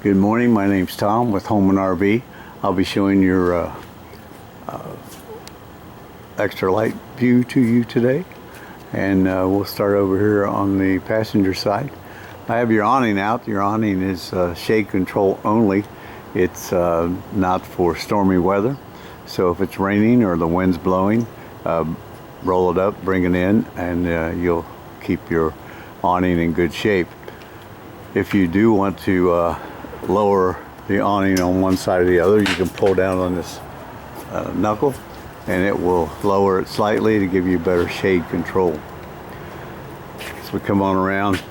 Good morning, my name's Tom with Home and RV. I'll be showing your extra light view to you today, and we'll start over here on the passenger side. I have your awning out. Your awning is shade control only. It's not for stormy weather, so if it's raining or the wind's blowing, roll it up, bring it in, and you'll keep your awning in good shape. If you do want to lower the awning on one side or the other, you can pull down on this knuckle and it will lower it slightly to give you better shade control. So we come on around,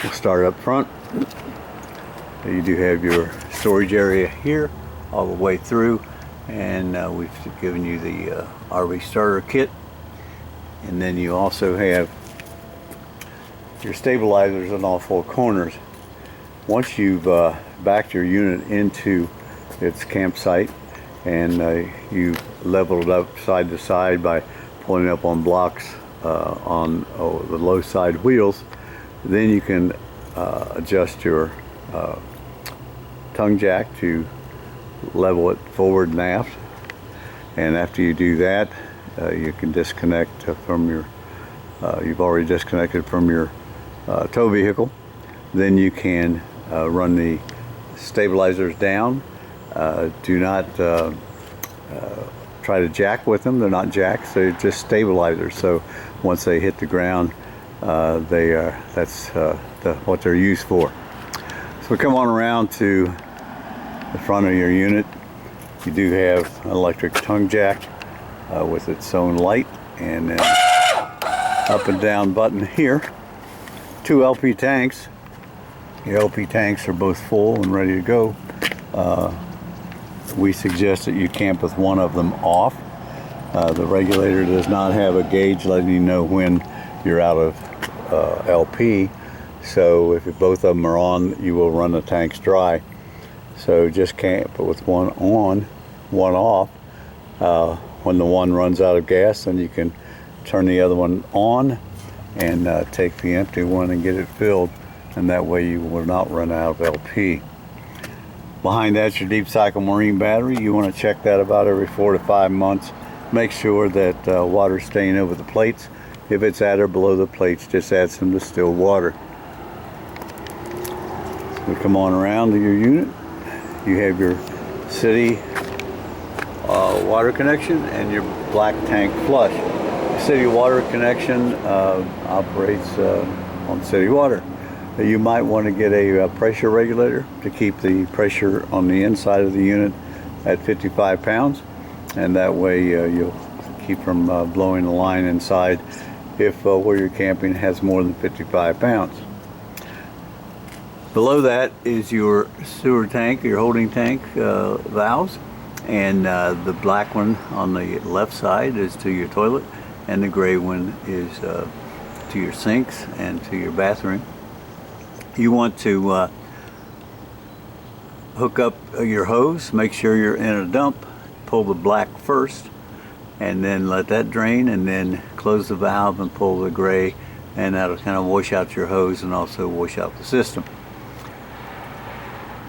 we'll start up front. You do have your storage area here all the way through, and we've given you the RV starter kit, and then you also have your stabilizers on all four corners. Once you've backed your unit into its campsite and you leveled it up side to side by pulling up on blocks on the low side wheels, then you can adjust your tongue jack to level it forward and aft. And after you do that, you can disconnect from your you've already disconnected from your tow vehicle. Then you can run the stabilizers down. Do not try to jack with them. They're not jacks, they're just stabilizers. So once they hit the ground, that's what they're used for. So we come on around to the front of your unit. You do have an electric tongue jack with its own light, and then up and down button here. 2 LP tanks. Your LP tanks are both full and ready to go. We suggest that you camp with one of them off. The regulator does not have a gauge letting you know when you're out of LP. So if both of them are on, you will run the tanks dry. So just camp with one on, one off. When the one runs out of gas, then you can turn the other one on and take the empty one and get it filled, and that way you will not run out of LP. Behind that's your deep cycle marine battery. You want to check that about every 4 to 5 months. Make sure that water's staying over the plates. If it's at or below the plates, just add some distilled water. So we come on around to your unit. You have your city water connection and your black tank flush. City water connection operates on city water. You might want to get a pressure regulator to keep the pressure on the inside of the unit at 55 pounds, and that way you'll keep from blowing the line inside if where you're camping has more than 55 pounds. Below that is your sewer tank, your holding tank valves, and the black one on the left side is to your toilet, and the gray one is to your sinks and to your bathroom. You want to hook up your hose. Make sure you're in a dump. Pull the black first and then let that drain, and then close the valve and pull the gray, and that'll kind of wash out your hose and also wash out the system.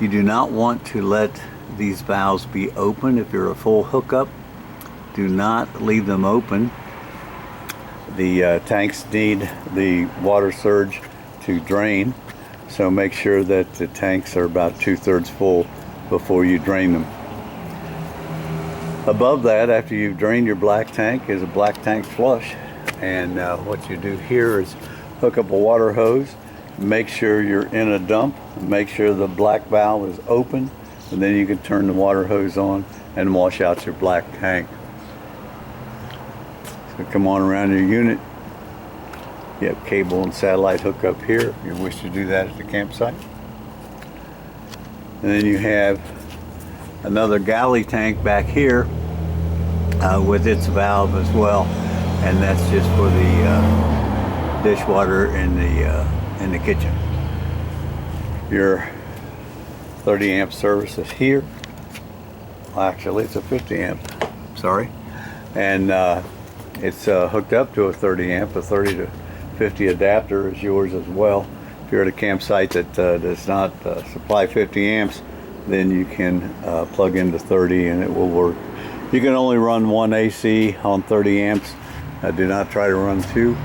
You do not want to let these valves be open if you're a full hookup. Do not leave them open. The tanks need the water surge to drain, so make sure that the tanks are about 2/3 full before you drain them. Above that, after you've drained your black tank, is a black tank flush, and what you do here is hook up a water hose. Make sure you're in a dump. Make sure the black valve is open, and then you can turn the water hose on and wash out your black tank. So come on around your unit. You have cable and satellite hookup here if you wish to do that at the campsite. And then you have another galley tank back here with its valve as well, and that's just for the dishwater in the kitchen. Your 30 amp service is here. Well, actually it's a 50 amp, sorry, and it's hooked up to a 30 amp. A 30 to 50 adapter is yours as well. If you're at a campsite that does not supply 50 amps, then you can plug into 30 and it will work. You can only run one AC on 30 amps. Do not try to run two.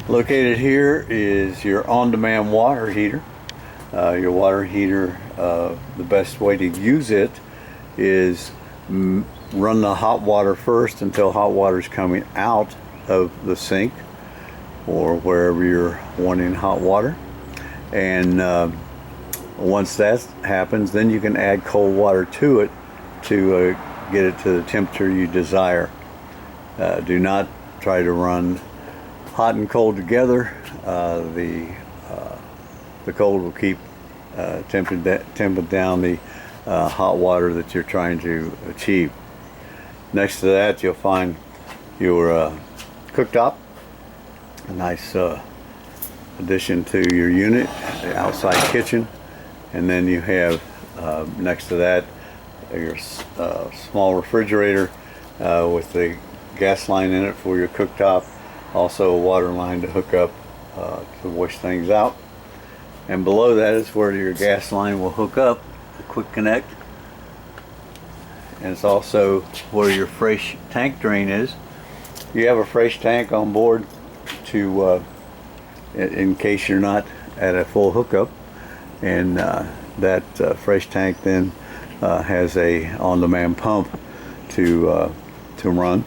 Located here is your on-demand water heater. Your water heater, the best way to use it is run the hot water first until hot water is coming out of the sink or wherever you're wanting hot water. And once that happens, then you can add cold water to it to get it to the temperature you desire. Do not try to run hot and cold together. The cold will keep temping down the hot water that you're trying to achieve. Next to that, you'll find your cooktop, a nice addition to your unit, the outside kitchen, and then you have next to that your small refrigerator with the gas line in it for your cooktop, also a water line to hook up to wash things out. And below that is where your gas line will hook up, the quick connect. And it's also where your fresh tank drain is. You have a fresh tank on board to in case you're not at a full hookup, and that fresh tank then has a on-demand pump to run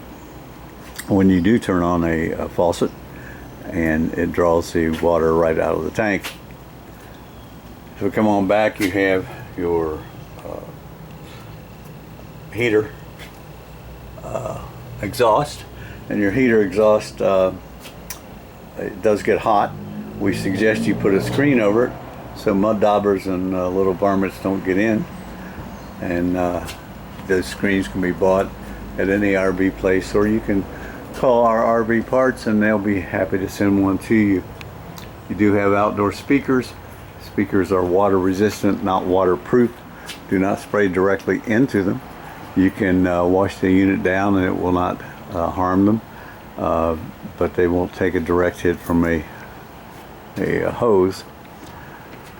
when you do turn on a faucet, and it draws the water right out of the tank. So come on back, you have your heater exhaust, and your heater exhaust it does get hot. We suggest you put a screen over it so mud daubers and little varmints don't get in, and those screens can be bought at any RV place, or you can call our RV parts and they'll be happy to send one to you. You do have outdoor speakers. Speakers are water resistant, not waterproof. Do not spray directly into them. You can wash the unit down and it will not harm them, but they won't take a direct hit from a hose.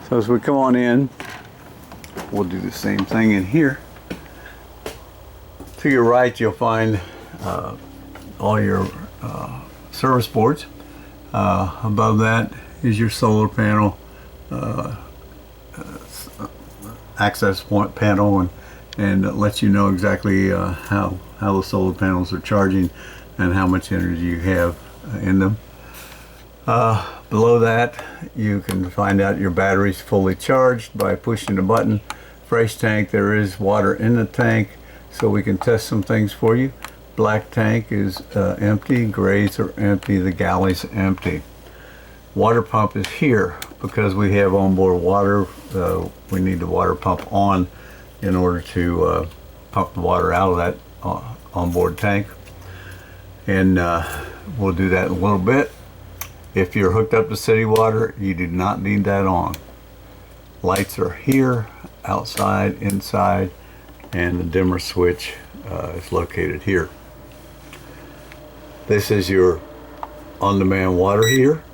So as we come on in, we'll do the same thing in here. To your right, you'll find all your service boards. Above that is your solar panel, access point panel, and it lets you know exactly how the solar panels are charging and how much energy you have in them. Below that, you can find out your battery's fully charged by pushing the button. Fresh tank, there is water in the tank, so we can test some things for you. Black tank is empty, grays are empty, the galley's empty. Water pump is here because we have onboard water. We need the water pump on in order to pump the water out of that onboard tank, and we'll do that in a little bit. If you're hooked up to city water, you do not need that on. Lights are here, outside, inside, and the dimmer switch is located here. This is your on-demand water heater.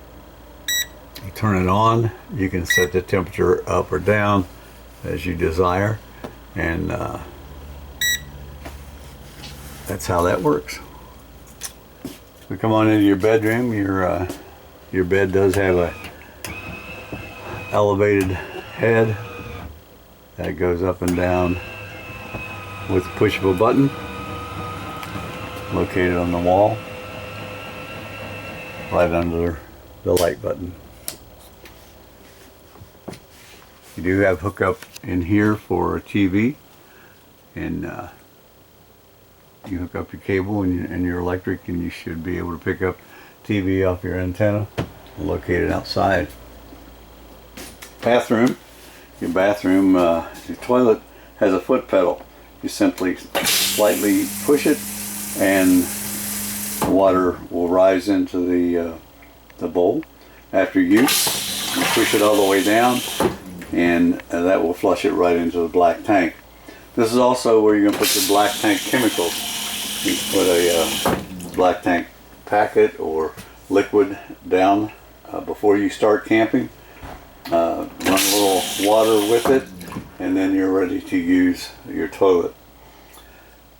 You turn it on, you can set the temperature up or down as you desire, and that's how that works. We come on into your bedroom. Your bed does have a elevated head that goes up and down with a push of a button located on the wall right under the light button. You do have hookup in here for a TV, and you hook up your cable and your electric, and you should be able to pick up TV off your antenna located outside. Bathroom. Your bathroom, your toilet has a foot pedal. You simply slightly push it and the water will rise into the bowl. After use, you push it all the way down, and that will flush it right into the black tank. This is also where you're going to put your black tank chemicals. You can put a black tank packet or liquid down before you start camping. Run a little water with it, and then you're ready to use your toilet.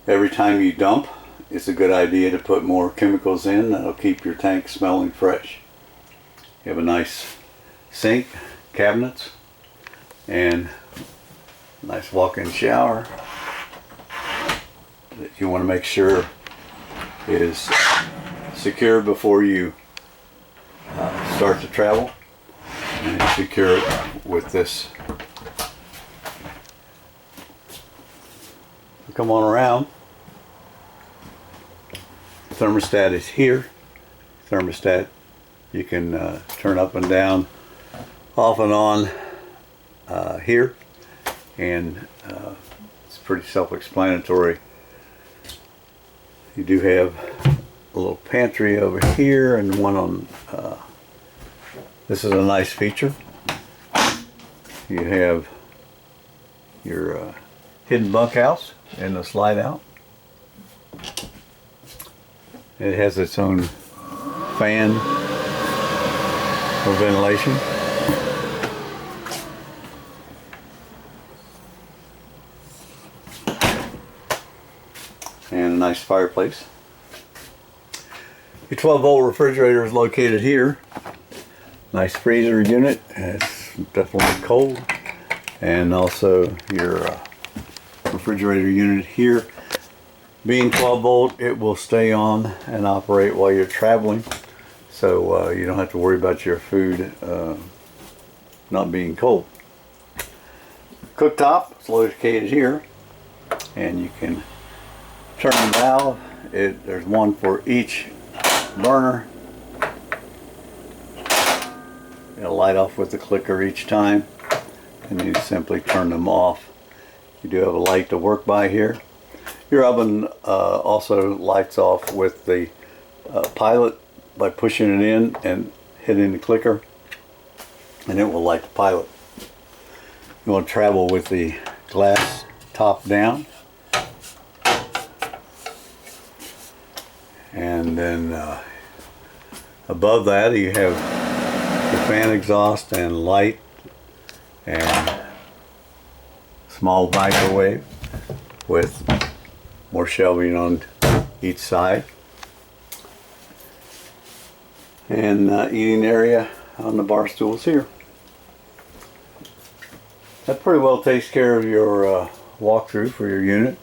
Every time you dump, it's a good idea to put more chemicals in. That'll keep your tank smelling fresh. You have a nice sink, cabinets, and a nice walk-in shower that you want to make sure is secure before you start to travel, and secure it with this. Come on around. Thermostat is here. Thermostat you can turn up and down, off and on here, and it's pretty self-explanatory. You do have a little pantry over here and one on this is a nice feature. You have your hidden bunkhouse in the slide out. It has its own fan for ventilation. And a nice fireplace. Your 12-volt refrigerator is located here. Nice freezer unit. It's definitely cold. And also your refrigerator unit here. Being 12 volt, it will stay on and operate while you're traveling, so you don't have to worry about your food not being cold. Cooktop is located here, and you can turn the valve. There's one for each burner. It'll light off with the clicker each time, and you simply turn them off. You do have a light to work by here. Your oven also lights off with the pilot by pushing it in and hitting the clicker, and it will light the pilot. You want to travel with the glass top down, and then above that you have the fan exhaust and light and small microwave with more shelving on each side, and eating area on the bar stools here. That pretty well takes care of your walkthrough for your unit.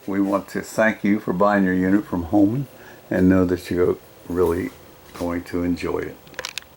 We want to thank you for buying your unit from Holman, and know that you're really going to enjoy it.